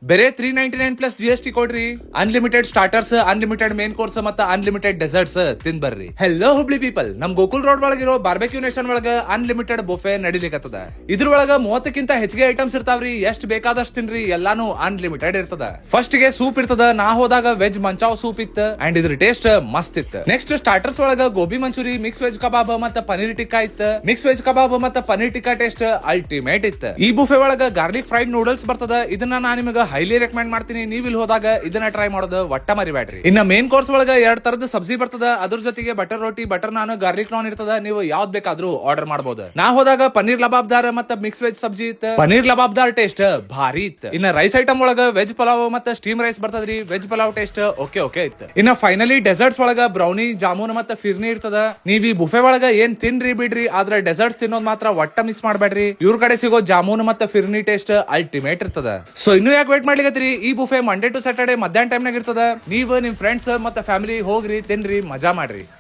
ಬೇರೆ 399 plus GST ಕೊಡ್ರಿ, unlimited starters, unlimited main course ಮತ್ತ ಅನ್ಲಿಮಿಟೆಡ್ ಡೆಸರ್ಟ್ಸ್ ತಿನ್ ಬರ್ರಿ. ಹೆಲೋ ಹುಬ್ಳಿ ಪೀಪಲ್, ನಮ್ ಗೋಕುಲ್ ರೋಡ್ ಒಳಗಿರೋ ಬಾರ್ಬೆಕ್ಯೂ ನೇಷನ್ ಒಳಗ ಅನ್ಲಿಮಿಟೆಡ್ ಬುಫೆ ನಡಿಲಿಕತ್ತದ. ಇದ್ರೊಳಗ 30ಕ್ಕಿಂತ ಹೆಚ್ಚಿಗೆ ಐಟಮ್ಸ್ ಇರ್ತಾವ್ರಿ. ಎಷ್ಟ್ ಬೇಕಾದಷ್ಟು ತಿನ್ರಿ, ಎಲ್ಲಾನು ಅನ್ಲಿಮಿಟೆಡ್ ಇರ್ತದ. ಫಸ್ಟ್ ಗೆ ಸೂಪ್ ಇರ್ತದ. ನಾ ಹೋದಾಗ ವೆಜ್ ಮಂಚಾವ್ ಸೂಪ್ ಇತ್ತ ಅಂಡ್ ಇದ್ರ ಟೇಸ್ಟ್ ಮಸ್ತ್ ಇತ್ತು. ನೆಕ್ಸ್ಟ್ ಸ್ಟಾರ್ಟರ್ಸ್ ಒಳಗ ಗೋಬಿ ಮಂಚೂರಿ, ಮಿಕ್ಸ್ ವೆಜ್ ಕಬಾಬ್ ಮತ್ತ ಪನೀರ್ ಟಿಕ್ಕಾ ಇತ್ತ. ಮಿಕ್ಸ್ ವೆಜ್ ಕಬಾಬ್ ಮತ್ತ ಪನೀರ್ ಟಿಕ್ಕಾ ಟೇಸ್ಟ್ ಅಲ್ಟಿಮೇಟ್ ಇತ್ತು. ಈ ಬುಫೆ ಒಳಗ ಗಾರ್ಲಿಕ್ ಫ್ರೈಡ್ ನೂಡಲ್ಸ್ ಬರ್ತದ. ಇದನ್ನ ನಾ ನಿಮಗೆ ಹೈಲಿ ರೆಕಮೆಂಡ್ ಮಾಡ್ತೀನಿ. ನೀವ್ ಇಲ್ಲಿ ಹೋದಾಗ ಇದನ್ನ ಟ್ರೈ ಮಾಡೋದು ಒಟ್ಟ ಮರಿಬೇಡ್ರಿ. ಇನ್ನ ಮೇನ್ ಕೋರ್ಸ್ ಒಳಗ 2 ತರದ ಸಬ್ಜಿ ಬರ್ತದ. ಅದ್ರ ಜೊತೆಗೆ ಬಟರ್ ರೋಟಿ, ಬಟರ್ ನಾನ್, ಗಾರ್ಲಿಕ್ ನಾನ್ ಇರ್ತದ. ನೀವು ಯಾವ್ದ್ ಬೇಕಾದ್ರೂ ಆರ್ಡರ್ ಮಾಡಬಹುದು. ನಾ ಹೋದಾಗ ಪನ್ನೀರ್ ಲಬಾಬ್ದಾರ್ ಮತ್ತ ಮಿಕ್ಸ್ ವೆಜ್ ಸಬ್ಜಿ ಇತ್ತು. ಪನ್ನೀರ್ ಲಬಾಬ್ದಾರ್ ಟೇಸ್ಟ್ ಭಾರಿ ಇತ್ತು. ಇನ್ನ ರೈಸ್ ಐಟಮ್ ಒಳಗ ವೆಜ್ ಪಲಾವ್ ಮತ್ತ ಸ್ಟೀಮ್ ರೈಸ್ ಬರ್ತದ್ರಿ. ವೆಜ್ ಪಲಾವ್ ಟೇಸ್ಟ್ ಓಕೆ ಇತ್ತು. ಇನ್ನ ಫೈನಲಿ ಡೆಸರ್ಟ್ಸ್ ಒಳಗ ಬ್ರೌನಿ, ಜಾಮೂನ್ ಮತ್ತ ಫಿರ್ನಿ ಇರ್ತದ. ನೀವ್ ಈ ಬುಫೆ ಒಳಗ ಏನ್ ತಿನ್ರಿ ಬಿಡ್ರಿ, ಆದ್ರೆ ಡೆಸರ್ಟ್ಸ್ ತಿನ್ನೋದ್ ಮಾತ್ರ ಒಟ್ಟ ಮಿಸ್ ಮಾಡ್ಬೇಡ್ರಿ. ಇವ್ರ ಕಡೆ ಸಿಗೋ ಜಾಮೂನ್ ಮತ್ತ ಫಿರ್ನಿ ಟೇಸ್ಟ್ ಅಲ್ಟಿಮೇಟ್ ಇರ್ತದ. ಸೊ ಇನ್ನು ಯಾಕೆ ವೇಟ್ ಮಾಡ್ಲಿಕತ್ರಿ? ಈ ಬುಫೆ ಮಂಡೇ ಟು ಸ್ಯಾಟರ್ಡೆ ಮಧ್ಯಾಹ್ನ ಟೈಮ್ ನಾಗ ಇರ್ತದ. ನೀವು ನಿಮ್ ಫ್ರೆಂಡ್ಸ್ ಮತ್ತ ಫ್ಯಾಮಿಲಿ ಹೋಗ್ರಿ, ತಿನ್ರಿ, ಮಜಾ ಮಾಡ್ರಿ.